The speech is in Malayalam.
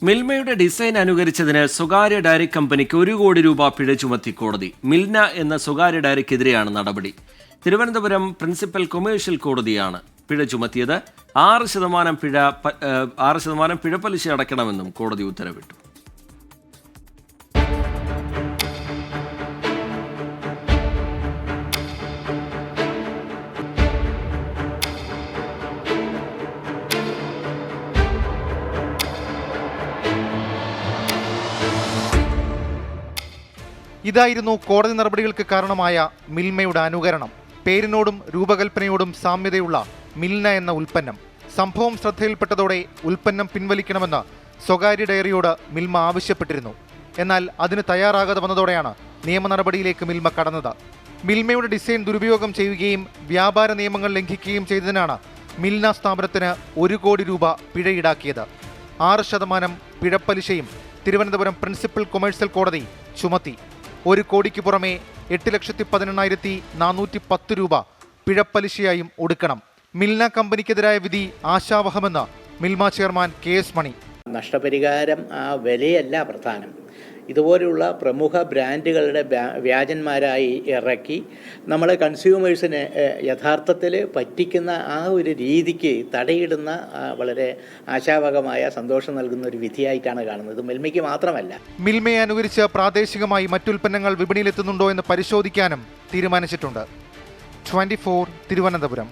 മിൽമയുടെ ഡിസൈൻ അനുകരിച്ചതിന് സ്വകാര്യ ഡയറി കമ്പനിക്ക് 1 കോടി രൂപ പിഴ ചുമത്തി കോടതി. മിൽന എന്ന സ്വകാര്യ ഡയറിക്കെതിരെയാണ് നടപടി. തിരുവനന്തപുരം പ്രിൻസിപ്പൽ കൊമേഴ്ഷ്യൽ കോടതിയാണ് പിഴ ചുമത്തിയത്. 6% പിഴ പലിശ അടയ്ക്കണമെന്നും കോടതി ഉത്തരവിട്ടു. ഇതായിരുന്നു കോടതി നടപടികൾക്ക് കാരണമായ മിൽമയുടെ അനുകരണം. പേരിനോടും രൂപകൽപ്പനയോടും സാമ്യതയുള്ള മിൽന എന്ന ഉൽപ്പന്നം. സംഭവം ശ്രദ്ധയിൽപ്പെട്ടതോടെ ഉൽപ്പന്നം പിൻവലിക്കണമെന്ന് സ്വകാര്യ ഡയറിയോട് മിൽമ ആവശ്യപ്പെട്ടിരുന്നു. എന്നാൽ അതിന് തയ്യാറാകാതെ വന്നതോടെയാണ് നിയമ നടപടിയിലേക്ക് മിൽമ കടന്നത്. മിൽമയുടെ ഡിസൈൻ ദുരുപയോഗം ചെയ്യുകയും വ്യാപാര നിയമങ്ങൾ ലംഘിക്കുകയും ചെയ്തതിനാണ് മിൽന സ്ഥാപനത്തിന് 1 കോടി രൂപ പിഴ ഈടാക്കിയത്. 6% പിഴപ്പലിശയും തിരുവനന്തപുരം പ്രിൻസിപ്പൽ കൊമേഴ്സ്യൽ കോടതി ചുമത്തി. 1 കോടിക്ക് പുറമെ 8,14,410 രൂപ പിഴപ്പലിശയായും ഒടുക്കണം. മിൽന കമ്പനിക്കെതിരായ വിധി ആശാവഹമെന്ന് മിൽമ ചെയർമാൻ KS മണി. നഷ്ടപരിഹാരം വിലയല്ല പ്രധാനം. ഇതുപോലെയുള്ള പ്രമുഖ ബ്രാൻഡുകളുടെ വ്യാജന്മാരായി ഇറക്കി നമ്മളെ കൺസ്യൂമേഴ്സിനെ യഥാർത്ഥത്തിൽ പറ്റിക്കുന്ന ഒരു രീതിക്ക് തടയിടുന്ന വളരെ ആശാവഹമായ സന്തോഷം നൽകുന്ന ഒരു വിധിയായിട്ടാണ് കാണുന്നത്. ഇത് മിൽമയ്ക്ക് മാത്രമല്ല. മിൽമയെ അനുകരിച്ച് പ്രാദേശികമായി മറ്റുൽപ്പന്നങ്ങൾ വിപണിയിലെത്തുന്നുണ്ടോ എന്ന് പരിശോധിക്കാനും തീരുമാനിച്ചിട്ടുണ്ട്. 24 തിരുവനന്തപുരം.